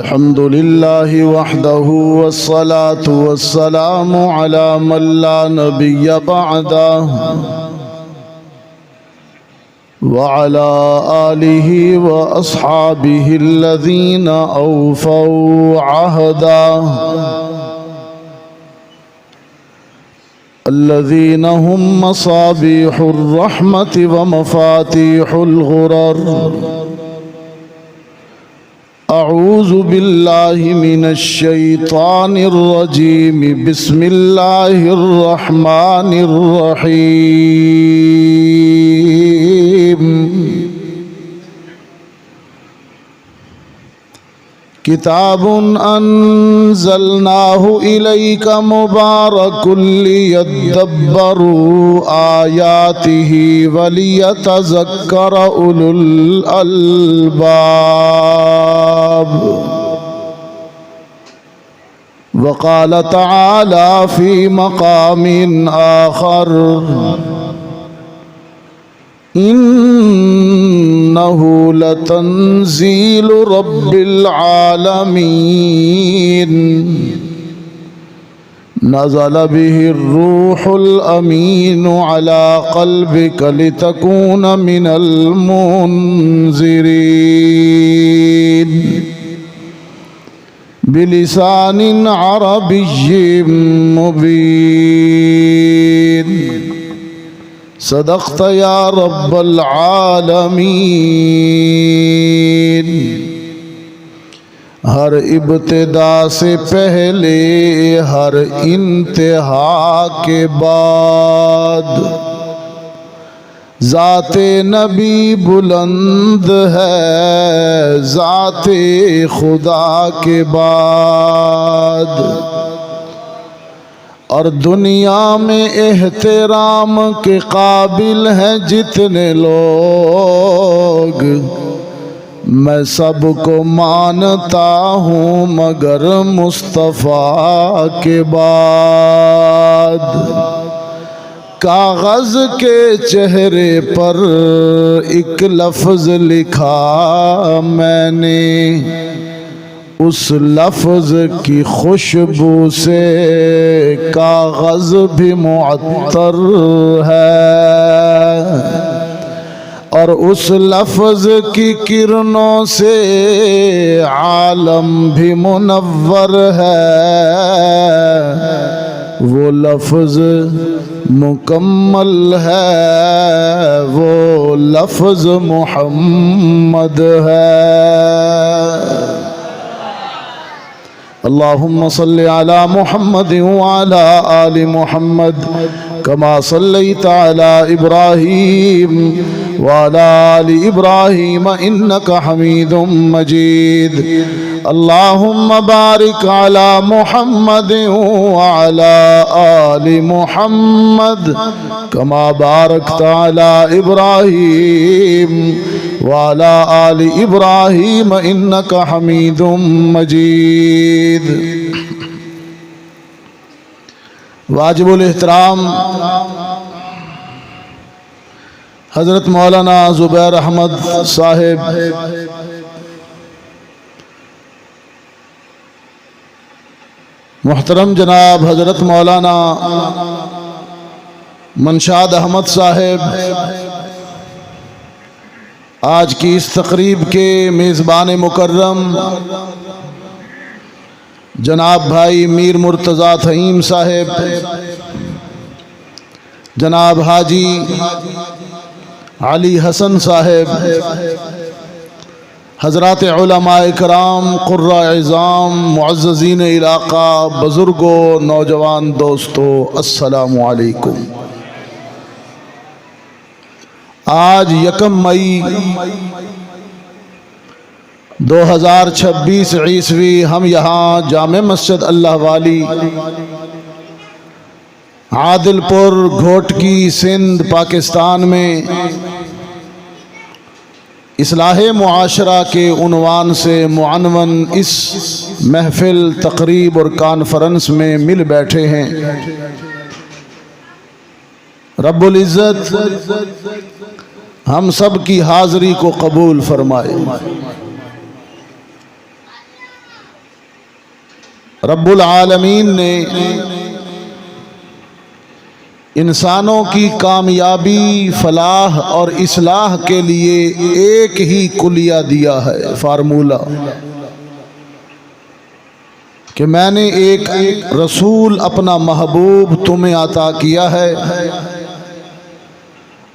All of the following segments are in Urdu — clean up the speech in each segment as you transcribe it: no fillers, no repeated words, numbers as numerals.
الحمد لله وحده والصلاة والسلام على من لا نبي بعده وعلى آله وأصحابه الذين أوفوا عهده الذين هم مصابيح الرحمة ومفاتيح الغرر. أعوذ بالله من الشيطان الرجيم. بسم الله الرحمن الرحيم. كتاب أنزلناه إليك مبارك ليدبروا آياته وليتذكر أولو الألباب. وقال تعالى في مقام آخر: إنه لتنزيل رب العالمين نزل به الروح الأمين على قلبك لتكون من المنذرين بلسان عربي مبين. صدقت یا رب العالمین. ہر ابتدا سے پہلے ہر انتہا کے بعد ذات نبی بلند ہے ذات خدا کے بعد. اور دنیا میں احترام کے قابل ہیں جتنے لوگ، میں سب کو مانتا ہوں مگر مصطفیٰ کے بعد. کاغذ کے چہرے پر ایک لفظ لکھا میں نے، اس لفظ کی خوشبو سے کاغذ بھی معطر ہے، اور اس لفظ کی کرنوں سے عالم بھی منور ہے. وہ لفظ مکمل ہے، وہ لفظ محمد ہے. اللهم صل على محمد وعلى آل محمد كما صليت على إبراهيم وعلى آل إبراهيم إنك حميد مجيد. اللهم بارك على محمد وعلى آل محمد كما باركت على إبراهيم وعلى آل إبراهيم إنك حميد مجيد. واجب الاحترام حضرت مولانا زبیر احمد صاحب محترم جناب حضرت مولانا منشاد احمد صاحب آج کی اس تقریب کے میزبان مکرم جناب بھائی میر مرتضیٰ تھئیم صاحب، جناب حاجی علی حسن صاحب، حضرات علماء کرام، قراء اعظام، معززین علاقہ، بزرگوں، نوجوان دوستو، السلام علیکم. آج 1 مئی 2026 عیسوی ہم یہاں جامع مسجد اللہ والی عادل پور گھوٹکی سندھ پاکستان میں اصلاح معاشرہ کے عنوان سے معنون اس محفل، تقریب اور کانفرنس میں مل بیٹھے ہیں. رب العزت ہم سب کی حاضری کو قبول فرمائے. رب العالمین نے انسانوں کی کامیابی، فلاح اور اصلاح کے لیے ایک ہی کلیہ دیا ہے، فارمولہ، کہ میں نے ایک رسول اپنا محبوب تمہیں عطا کیا ہے،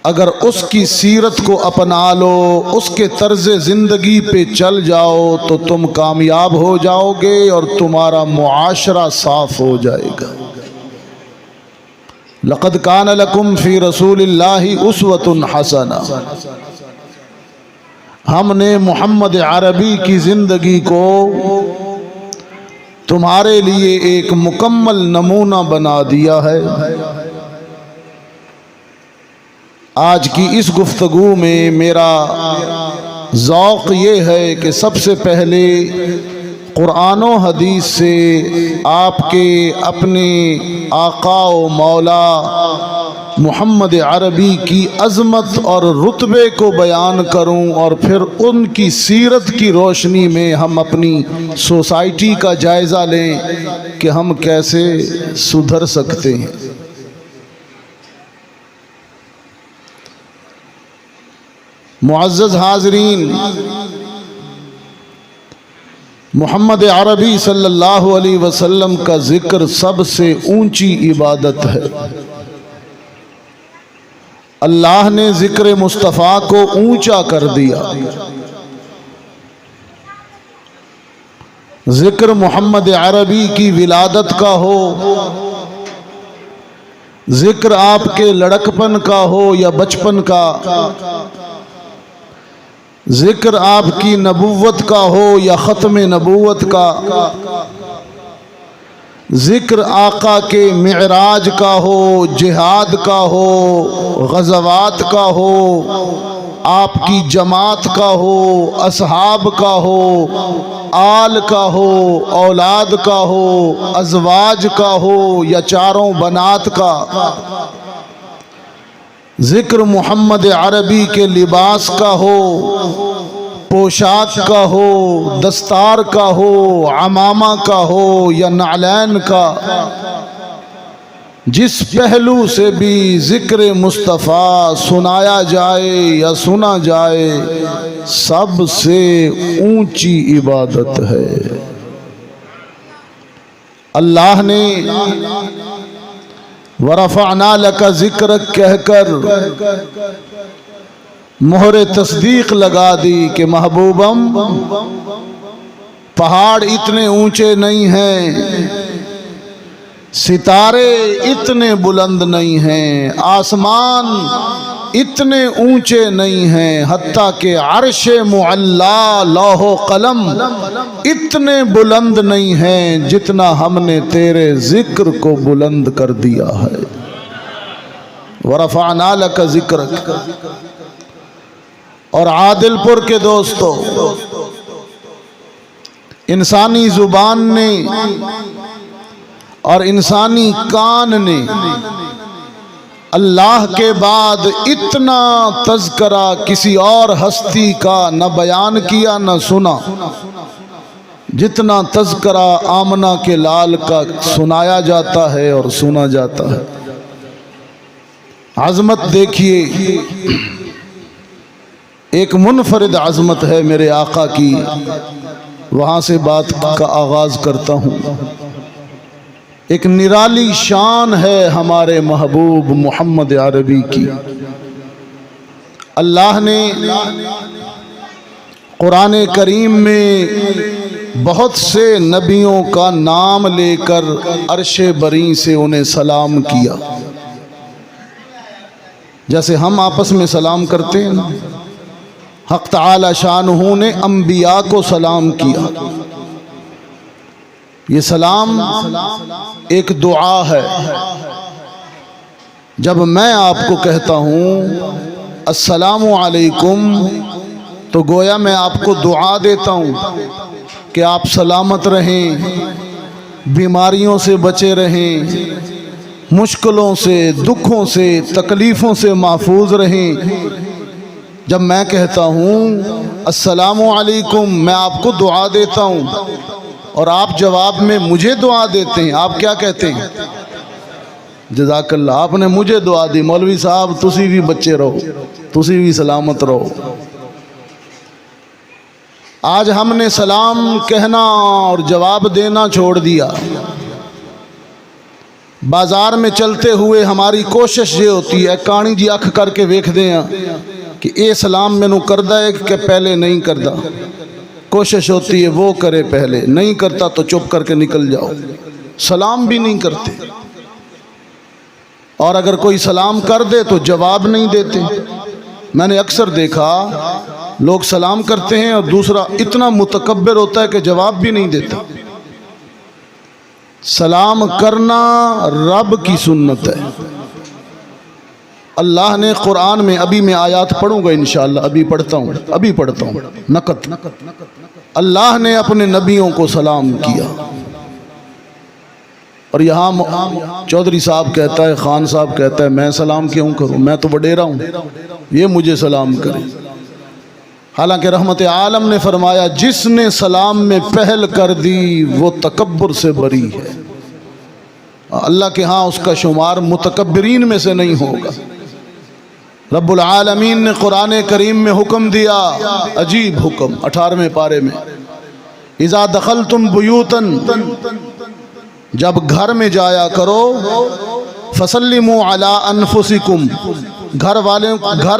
اگر اس کی سیرت کو اپنا لو، اس کے طرز زندگی پہ چل جاؤ تو تم کامیاب ہو جاؤ گے اور تمہارا معاشرہ صاف ہو جائے گا۔ لقد کان لکم فی رسول اللہ اسوۃ حسنہ، ہم نے محمد عربی کی زندگی کو تمہارے لیے ایک مکمل نمونہ بنا دیا ہے۔ آج کی اس گفتگو میں میرا ذوق یہ ہے کہ سب سے پہلے قرآن و حدیث سے آپ کے اپنے آقا و مولا محمد عربی کی عظمت اور رتبے کو بیان کروں، اور پھر ان کی سیرت کی روشنی میں ہم اپنی سوسائٹی کا جائزہ لیں کہ ہم کیسے سدھر سکتے ہیں۔ معزز حاضرین، محمد عربی صلی اللہ علیہ وسلم کا ذکر سب سے اونچی عبادت ہے۔ اللہ نے ذکر مصطفیٰ کو اونچا کر دیا۔ ذکر محمد عربی کی ولادت کا ہو، ذکر آپ کے لڑکپن کا ہو یا بچپن کا، ذکر آپ کی نبوت کا ہو یا ختم نبوت کا، ذکر آقا کے معراج کا ہو، جہاد کا ہو، غزوات کا ہو، آپ کی جماعت کا ہو، اصحاب کا ہو، آل کا ہو، اولاد کا ہو، ازواج کا ہو یا چاروں بنات کا، ذکر محمد عربی کے لباس کا ہو، پوشاک کا ہو، دستار کا ہو، عمامہ کا ہو یا نعلین کا، جس پہلو سے بھی ذکر مصطفیٰ سنایا جائے یا سنا جائے، سب سے اونچی عبادت ہے۔ اللہ نے وَرَفَعْنَا لَكَ ذِكْرَكَ کہہ کر مہر تصدیق لگا دی کہ محبوبم، پہاڑ اتنے اونچے نہیں ہیں، ستارے اتنے بلند نہیں ہیں، آسمان اتنے اونچے نہیں ہیں، حتیٰ کہ عرش معلا لوح و قلم اتنے بلند نہیں ہیں جتنا ہم نے تیرے ذکر کو بلند کر دیا ہے۔ وَرَفَعْنَا لَكَ ذِكْرَكَ۔ اور عادل پور کے دوستو، انسانی زبان نے اور انسانی کان نے اللہ کے بعد اتنا تذکرہ کسی اور ہستی کا نہ بیان کیا نہ سنا جتنا تذکرہ آمنہ کے لال کا سنایا جاتا ہے اور سنا جاتا ہے۔ عظمت دیکھیے، ایک منفرد عظمت ہے میرے آقا کی، وہاں سے بات کا آغاز کرتا ہوں۔ ایک نرالی شان ہے ہمارے محبوب محمد عربی کی۔ اللہ نے قرآن کریم میں بہت سے نبیوں کا نام لے کر عرش بری سے انہیں سلام کیا، جیسے ہم آپس میں سلام کرتے ہیں نا۔ حق تعالی شانہ نے انبیاء کو سلام کیا۔ یہ سلام ایک دعا ہے۔ جب میں آپ کو کہتا ہوں السلام علیکم تو گویا میں آپ کو دعا دیتا ہوں کہ آپ سلامت رہیں، بیماریوں سے بچے رہیں، مشکلوں سے، دکھوں سے، تکلیفوں سے محفوظ رہیں۔ جب میں کہتا ہوں السلام علیکم، میں آپ کو دعا دیتا ہوں اور آپ جواب میں مجھے دعا دیتے ہیں، آپ کیا کہتے ہیں؟ جزاک اللہ، آپ نے مجھے دعا دی، مولوی صاحب تسی بھی بچے رہو، تسی بھی سلامت رہو۔ آج ہم نے سلام کہنا اور جواب دینا چھوڑ دیا۔ بازار میں چلتے ہوئے ہماری کوشش یہ ہوتی ہے کانی جی اکھ کر کے ویکھ دیں کہ اے سلام مینوں کردا ہے کہ پہلے نہیں کردا۔ کوشش ہوتی ہے وہ کرے پہلے، نہیں کرتا تو چپ کر کے نکل جاؤ، سلام بھی نہیں کرتے۔ اور اگر کوئی سلام کر دے تو جواب نہیں دیتے۔ میں نے اکثر دیکھا لوگ سلام کرتے ہیں اور دوسرا اتنا متکبر ہوتا ہے کہ جواب بھی نہیں دیتا۔ سلام کرنا رب کی سنت ہے۔ اللہ نے قرآن میں، ابھی میں آیات پڑھوں گا انشاءاللہ، ابھی پڑھتا ہوں نقط۔ اللہ نے اپنے نبیوں کو سلام کیا، اور یہاں چودھری صاحب کہتا ہے، خان صاحب کہتا ہے میں سلام کیوں کروں، میں تو وڈیرا ہوں، یہ مجھے سلام کرے۔ حالانکہ رحمت عالم نے فرمایا جس نے سلام میں پہل کر دی وہ تکبر سے بری ہے، اللہ کے ہاں اس کا شمار متکبرین میں سے نہیں ہوگا۔ رب العالمین نے قرآن کریم میں حکم دیا، عجیب حکم 18ویں پارے میں، اذا دخلتم بیوتا، جب گھر میں جایا کرو، فسلموا علی انفسکم، گھر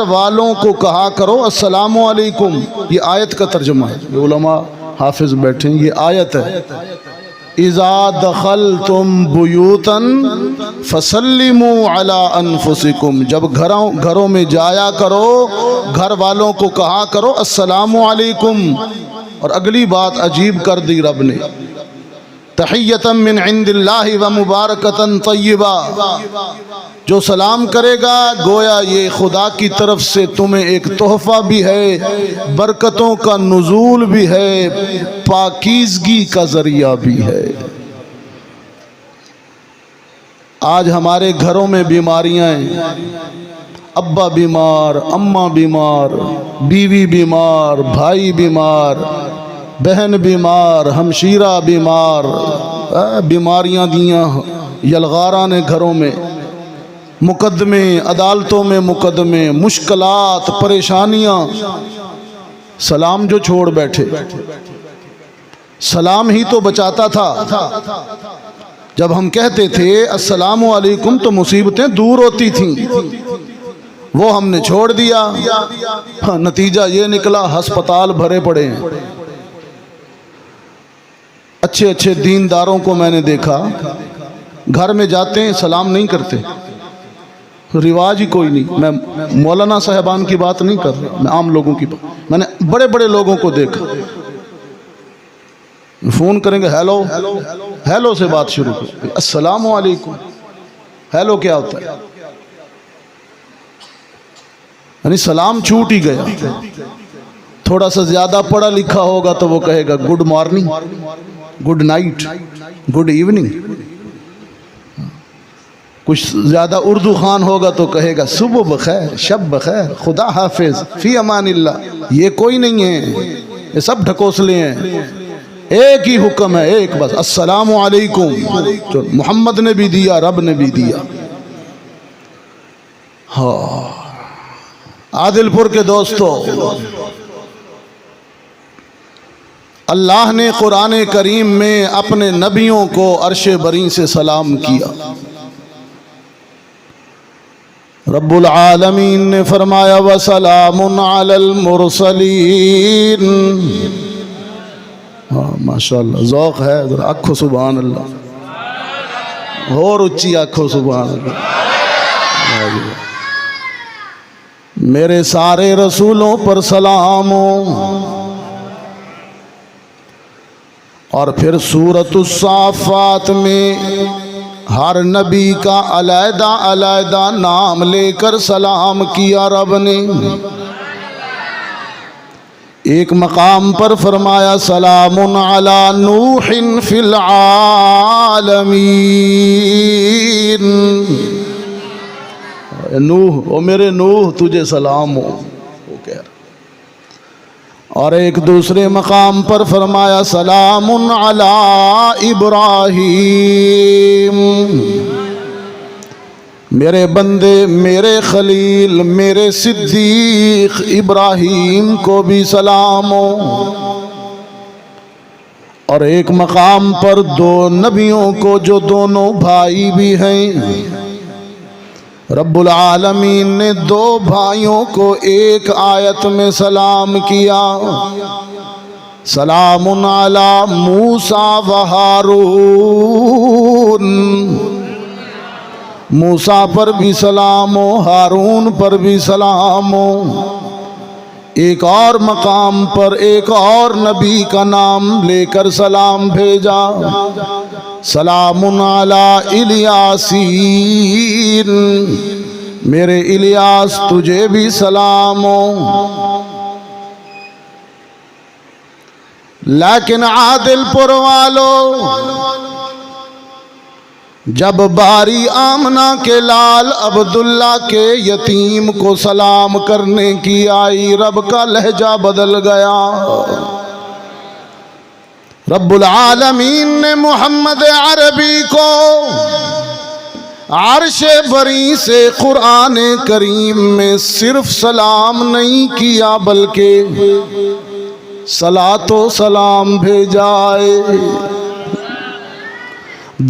والوں کو کہا کرو السلام علیکم۔ یہ آیت کا ترجمہ ہے، یہ علماء حافظ بیٹھے ہیں، یہ آیت ہے، اذا دخلتم بیوتا فسلموا علی انفسکم، جب گھروں میں جایا کرو گھر والوں کو کہا کرو السلام علیکم۔ اور اگلی بات عجیب کر دی رب نے، تحیۃ من عند اللہ و مبارکۃ طیبہ، جو سلام کرے گا گویا یہ خدا کی طرف سے تمہیں ایک تحفہ بھی ہے، برکتوں کا نزول بھی ہے، پاکیزگی کا ذریعہ بھی ہے۔ آج ہمارے گھروں میں بیماریاں ہیں، ابا بیمار، اماں بیمار، بیوی بیمار، بھائی بیمار، بہن بیمار، ہمشیرہ بیمار، بیماریاں دیاں یلغاراں نے گھروں میں، مقدمے عدالتوں میں، مقدمے، مشکلات، پریشانیاں، سلام جو چھوڑ بیٹھے۔ سلام ہی تو بچاتا تھا۔ جب ہم کہتے تھے السلام علیکم تو مصیبتیں دور ہوتی تھیں، وہ ہم نے چھوڑ دیا، نتیجہ یہ نکلا ہسپتال بھرے پڑے ہیں۔ اچھے اچھے دینداروں کو میں نے دیکھا گھر میں جاتے ہیں سلام نہیں کرتے، رواج ہی کوئی نہیں۔ میں مولانا صاحبان کی بات نہیں کر رہا، میں عام لوگوں کی بات، میں نے بڑے بڑے لوگوں کو دیکھا، فون کریں گے ہیلو، ہیلو سے بات شروع کر، السلام علیکم، ہیلو کیا ہوتا ہے؟ یعنی سلام چھوٹ ہی گیا۔ تھوڑا سا زیادہ پڑھا لکھا ہوگا تو وہ کہے گا good morning, good night, good evening. کچھ زیادہ اردو خان ہوگا تو کہے گا صبح بخیر، شب بخیر، خدا حافظ، فی امان اللہ۔ یہ کوئی نہیں ہے، یہ سب ڈھکوسلے ہیں۔ ایک ہی حکم ہے، ایک بس، السلام علیکم، جو محمد نے بھی دیا، رب نے بھی دیا۔ ہاں عادل پور کے دوستو، اللہ نے قرآن کریم میں اپنے نبیوں کو عرش بری سے سلام کیا۔ رب العالمین نے فرمایا وَسَلَامٌ عَلَى الْمُرْسَلِينَ۔ ہاں ماشاءاللہ، ذوق ہے، ذرا آکھو سبحان اللہ، اور اچھی آکھو سبحان اللہ۔ میرے سارے رسولوں پر سلام ہو۔ اور پھر سورۃ الصافات میں ہر نبی کا علیحدہ علیحدہ نام لے کر سلام کیا رب نے۔ ایک مقام پر فرمایا سلام علی نوح فی العالمین، نوح، او میرے نوح تجھے سلام ہو، وہ کہہ رہا اور ایک دوسرے مقام پر فرمایا سلام علی ابراہیم، میرے بندے، میرے خلیل، میرے صدیق ابراہیم کو بھی سلام ہو۔ اور ایک مقام پر دو نبیوں کو جو دونوں بھائی بھی ہیں، رب العالمین نے دو بھائیوں کو ایک آیت میں سلام کیا، سلام علی موسیٰ و ہارون، موسیٰ پر بھی سلام ہو، ہارون پر بھی سلام ہو۔ ایک اور مقام پر ایک اور نبی کا نام لے کر سلام بھیجا، سلام علی الیاسین، میرے الیاس تجھے بھی سلام ہو۔ لیکن عادل پور والو، جب باری آمنہ کے لال عبداللہ کے یتیم کو سلام کرنے کی آئی، رب کا لہجہ بدل گیا۔ رب العالمین نے محمد عربی کو عرش بری سے قرآن کریم میں صرف سلام نہیں کیا بلکہ صلاۃ و سلام بھیجائے،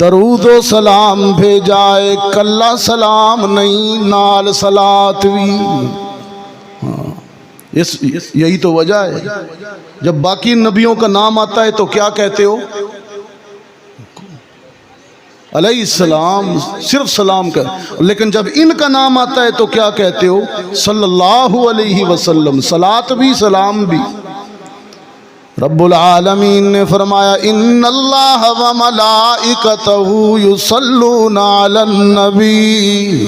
درود و سلام بھیجائے، کلا سلام نہیں نال صلاۃ بھی۔ یہی تو وجہ ہے، جب باقی نبیوں کا نام آتا ہے تو کیا کہتے ہو؟ علیہ السلام، صرف سلام کا، لیکن جب ان کا نام آتا ہے تو کیا کہتے ہو؟ صلی اللہ علیہ وسلم، صلاۃ بھی سلام بھی۔ رب العالمین نے فرمایا ان اللہ و ملائکتہ یصلون علی النبی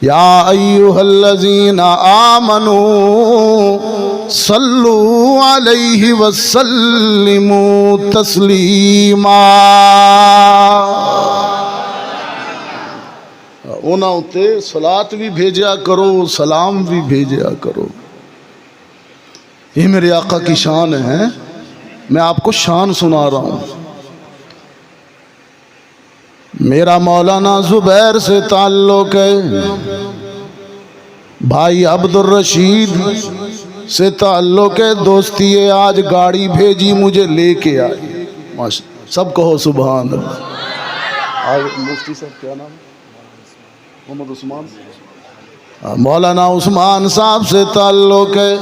یا ایھا الذین آمنوا صلوا علیہ وسلموا تسلیما۔ اونا ہوتے صلاۃ بھی بھیجا کرو، سلام بھی بھیجا کرو۔ یہ میرے آقا کی شان ہے، میں آپ کو شان سنا رہا ہوں۔ میرا مولانا زبیر سے تعلق ہے، بھائی عبد الرشید سے تعلق ہے، دوستی ہے۔ آج گاڑی بھیجی مجھے لے کے آئی، سب کہو سبحان اللہ۔ مفتی صاحب کیا نام ہے؟ محمد عثمان، مولانا عثمان صاحب سے تعلق ہے،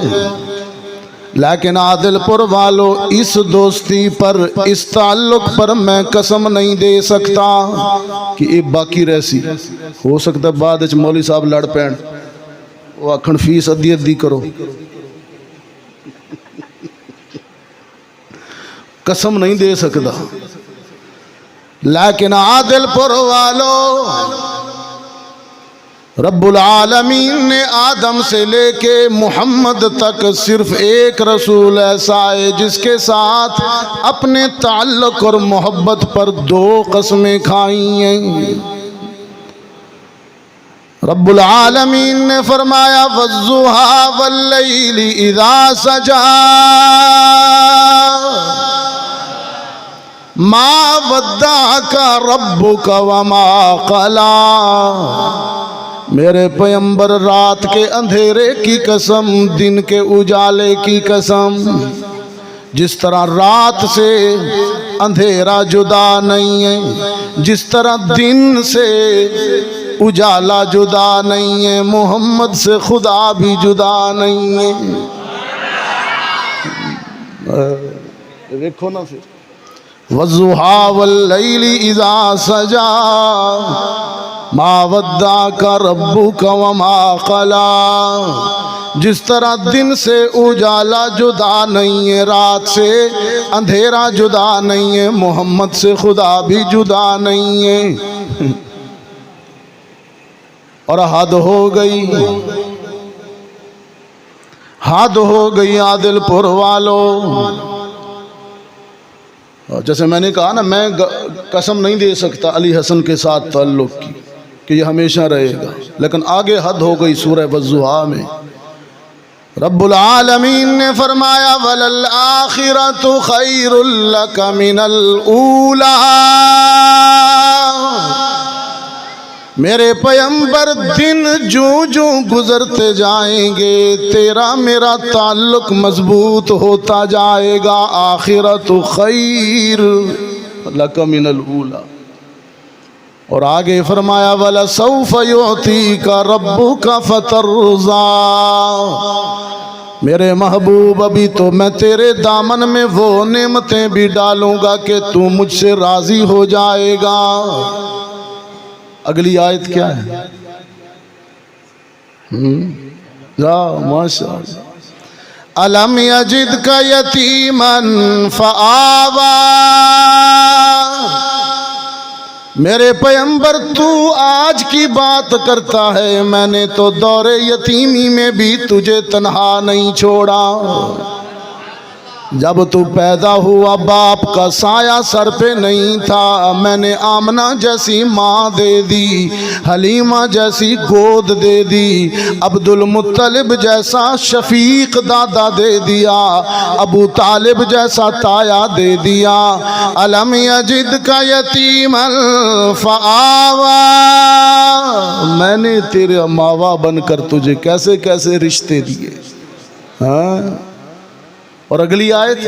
لیکن عادل پور والو اس دوستی پر، اس تعلق پر میں قسم نہیں دے سکتا کہ یہ باقی رہسی۔ ہو سکتا ہے بعد اچھ مولوی صاحب لڑ پین، وہ اکھن فیس ادھی ادھی کرو، قسم نہیں دے سکتا۔ لیکن عادل پور والو، رب العالمین نے آدم سے لے کے محمد تک صرف ایک رسول ایسا ہے جس کے ساتھ اپنے تعلق اور محبت پر دو قسمیں کھائی ہیں۔ رب العالمین نے فرمایا والضحیٰ واللیل اذا سجا ما ودعک ربک وما قلی۔ میرے پیغمبر رات کے اندھیرے کی قسم، دن کے اجالے کی قسم، جس طرح رات سے اندھیرا جدا نہیں ہے، جس طرح دن سے اجالا جدا نہیں ہے، محمد سے خدا بھی جدا نہیں ہے۔ دیکھو نا پھر والضحیٰ واللیل اذا سجا ما ودعک ربک وما قلی۔ جس طرح دن سے اجالا جدا نہیں ہے، رات سے اندھیرا جدا نہیں ہے، محمد سے خدا بھی جدا نہیں ہے۔ اور حد ہو گئی، حد ہو گئی عادل پور والو۔ جیسے میں نے کہا نا، میں قسم نہیں دے سکتا علی حسن کے ساتھ تعلق کی کہ یہ ہمیشہ رہے گا، لیکن آگے حد ہو گئی سورہ والضحیٰ میں۔ رب العالمین نے فرمایا وَلَلْآخِرَةُ خَيْرٌ لَكَ مِنَ الْأُولَىٰ۔ میرے پیغمبر دن جوں جوں گزرتے جائیں گے تیرا میرا تعلق مضبوط ہوتا جائے گا۔ آخرت خیر لک من الاولی۔ اور آگے فرمایا وَلَسَوْفَ يُعْطِيكَ رَبُّكَ فَتَرْضَىٰ۔ میرے محبوب ابھی تو میں تیرے دامن میں وہ نعمتیں بھی ڈالوں گا کہ تو مجھ سے راضی ہو جائے گا۔ اگلی آیت کیا ہے؟ ماشاء اللہ۔ أَلَمْ يَجِدْكَ يَتِيمًا فَآوَىٰ۔ میرے پیغمبر تو آج کی بات کرتا ہے، میں نے تو دور یتیمی میں بھی تجھے تنہا نہیں چھوڑا۔ جب تو پیدا ہوا باپ کا سایہ سر پہ نہیں تھا، میں نے آمنہ جیسی ماں دے دی، حلیمہ جیسی گود دے دی، عبد المطلب جیسا شفیق دادا دے دیا، ابو طالب جیسا تایا دے دیا۔ الم یجدک یتیما فآویٰ۔ میں نے تیرے ماوا بن کر تجھے کیسے کیسے رشتے دیے۔ ہاں، اور اگلی آیت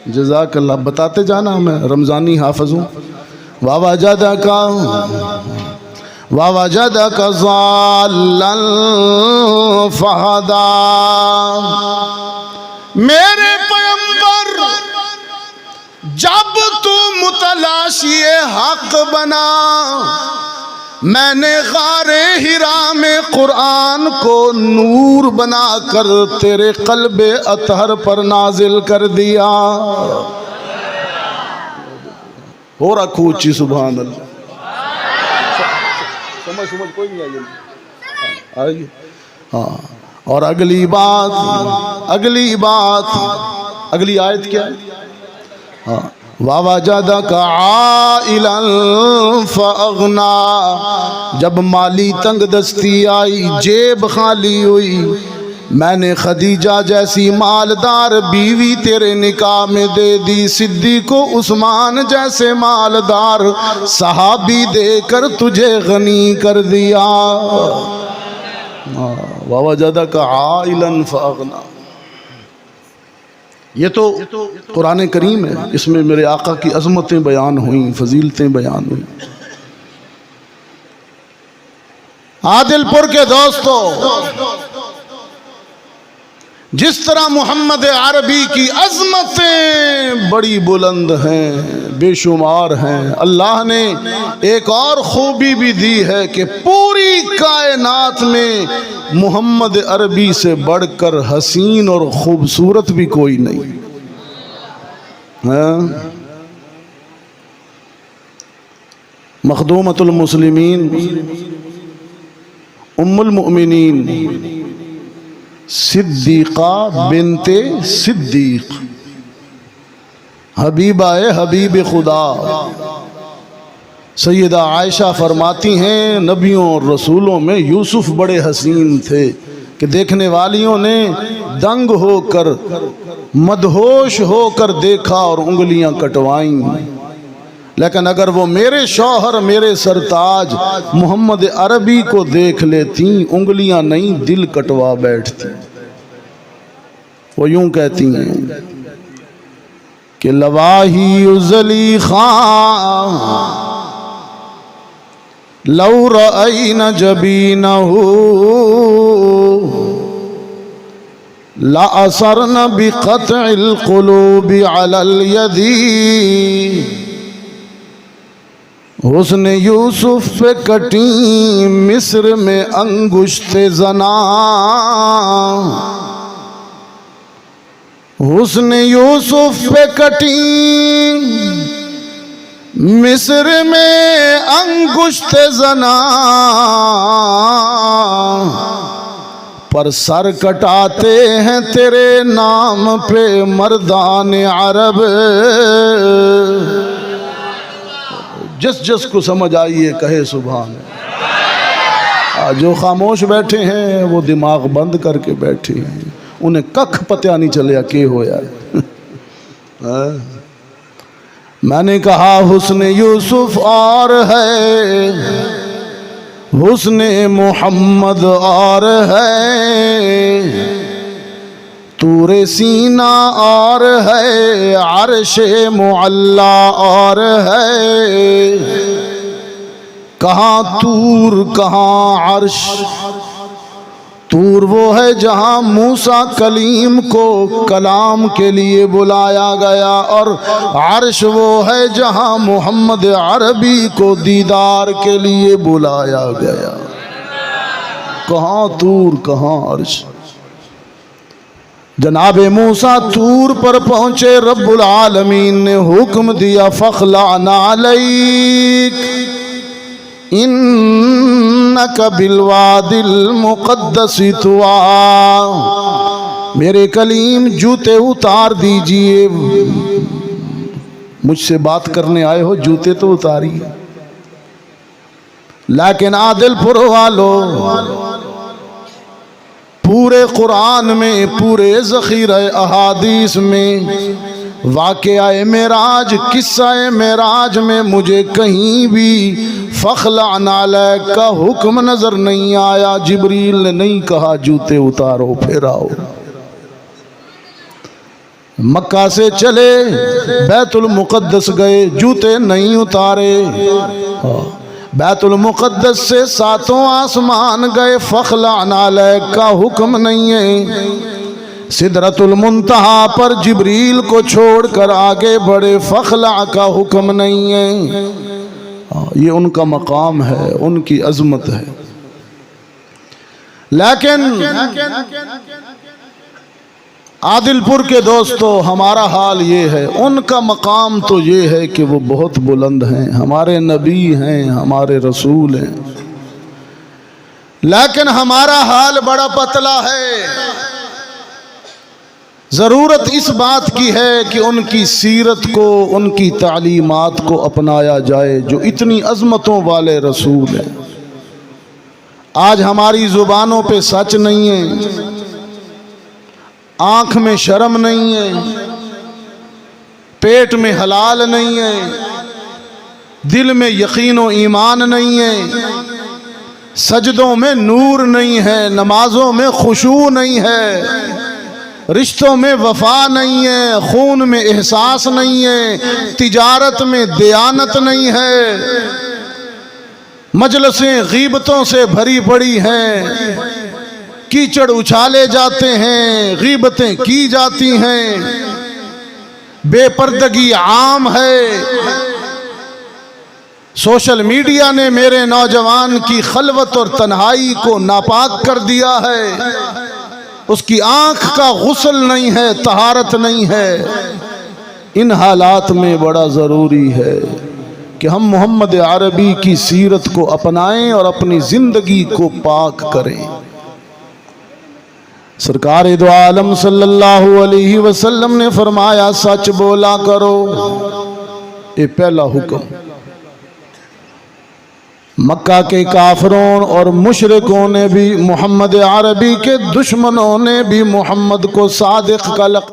جزاک اللہ، بتاتے جانا، میں رمضانی حافظ ہوں۔ وَوَجَدَكَ ضَالًّا فَهَدَىٰ۔ میرے پیغمبر جب تو متلاشی حق بنا، میں نے غار ہرا میں قرآن کو نور بنا کر تیرے قلب اطہر پر نازل کر دیا۔ ہو رہا کوچی سبحان اللہ۔ سمجھ کوئی نہیں آئی؟ ہاں، اور اگلی بات، اگلی آیت کیا ہے؟ ہاں، وَوَجَدَكَ عَائِلًا فَأَغْنَىٰ۔ جب مالی تنگ دستی آئی، جیب خالی ہوئی، میں نے خدیجہ جیسی مالدار بیوی تیرے نکاح میں دے دی، صدیق و عثمان جیسے مالدار صحابی دے کر تجھے غنی کر دیا۔ وَوَجَدَكَ عَائِلًا فَأَغْنَىٰ۔ یہ تو قرآن کریم ہے، اس میں میرے آقا کی عظمتیں بیان ہوئیں، فضیلتیں بیان ہوئیں۔ عادل پور کے دوستو، جس طرح محمد عربی کی عظمتیں بڑی بلند ہیں، بے شمار ہیں، اللہ نے ایک اور خوبی بھی دی ہے کہ پوری کائنات میں محمد عربی سے بڑھ کر حسین اور خوبصورت بھی کوئی نہیں۔ مخدومۃ المسلمین ام المؤمنین صدیقہ بنت صدیق، حبیبہ حبیب خدا، سیدہ عائشہ فرماتی ہیں نبیوں اور رسولوں میں یوسف بڑے حسین تھے کہ دیکھنے والیوں نے دنگ ہو کر مدہوش ہو کر دیکھا اور انگلیاں کٹوائیں، لیکن اگر وہ میرے شوہر میرے سرتاج محمد عربی کو دیکھ لیتی انگلیاں نہیں دل کٹوا بیٹھتی۔ وہ یوں کہتی ہیں کہ لواہی زلیخا لو رأین جبینہ لأثرن بقطع القلوب علی الید۔ حسن یوسف پہ کٹی مصر میں انگشت زنا، حسن یوسف پہ کٹی مصر میں انگشت زنا، پر سر کٹاتے ہیں تیرے نام پہ مردان عرب۔ جس جس کو سمجھ آئیے کہے سبحان۔ جو خاموش بیٹھے ہیں وہ دماغ بند کر کے بیٹھے ہیں، انہیں ککھ پتہ نہیں چلیا کہ ہویا میں نے کہا حسن یوسف اور ہے، حسن محمد اور ہے، طور سینہ اور ہے، عرش معلا اور ہے، کہاں طور کہاں عرش، طور وہ ہے جہاں موسیٰ کلیم کو کلام کے لیے بلایا گیا، اور عرش وہ ہے جہاں محمد عربی کو دیدار کے لیے بلایا گیا۔ کہاں طور کہاں عرش۔ جناب موسیٰ طور پر پہنچے، رب العالمین نے حکم دیا فاخلع نعلیک انک بالواد المقدس طویٰ، میرے کلیم جوتے اتار دیجئے، مجھ سے بات کرنے آئے ہو جوتے تو اتاریے۔ لیکن عادل پور والو، پورے قرآن میں، پورے ذخیرہ احادیث میں واقعہ معراج، قصہ معراج میں مجھے کہیں بھی فاخلع نعلیک کا حکم نظر نہیں آیا۔ جبریل نے نہیں کہا جوتے اتارو پھر آؤ۔ مکہ سے چلے بیت المقدس گئے، جوتے نہیں اتارے، بیت المقدس سے ساتوں آسمان گئے، فاخلع نعلیک کا حکم نہیں ہے۔ سدرۃ المنتہا پر جبریل کو چھوڑ کر آگے بڑھے، فاخلع کا حکم نہیں ہے۔ یہ ان کا مقام ہے، ان کی عظمت ہے۔ لیکن عادل پور کے دوستو، ہمارا حال یہ ہے، ان کا مقام تو یہ ہے کہ وہ بہت بلند ہیں، ہمارے نبی ہیں، ہمارے رسول ہیں، لیکن ہمارا حال بڑا پتلا ہے۔ ضرورت اس بات کی ہے کہ ان کی سیرت کو، ان کی تعلیمات کو اپنایا جائے، جو اتنی عظمتوں والے رسول ہیں۔ آج ہماری زبانوں پہ سچ نہیں ہے، آنکھ میں شرم نہیں ہے، پیٹ میں حلال نہیں ہے، دل میں یقین و ایمان نہیں ہے، سجدوں میں نور نہیں ہے، نمازوں میں خشوع نہیں ہے، رشتوں میں وفا نہیں ہے، خون میں احساس نہیں ہے، تجارت میں دیانت نہیں ہے، مجلسیں غیبتوں سے بھری پڑی ہیں، کیچڑ اچھالے جاتے ہیں، غیبتیں کی جاتی ہیں، بے پردگی عام ہے۔ سوشل میڈیا نے میرے نوجوان کی خلوت اور تنہائی کو ناپاک کر دیا ہے، اس کی آنکھ کا غسل نہیں ہے، طہارت نہیں ہے۔ ان حالات میں بڑا ضروری ہے کہ ہم محمد عربی کی سیرت کو اپنائیں اور اپنی زندگی کو پاک کریں۔ سرکار دو عالم صلی اللہ علیہ وسلم نے فرمایا سچ بولا کرو، یہ پہلا حکم۔ مکہ کے کافروں اور مشرکوں نے بھی، محمد عربی کے دشمنوں نے بھی محمد کو صادق کا لقب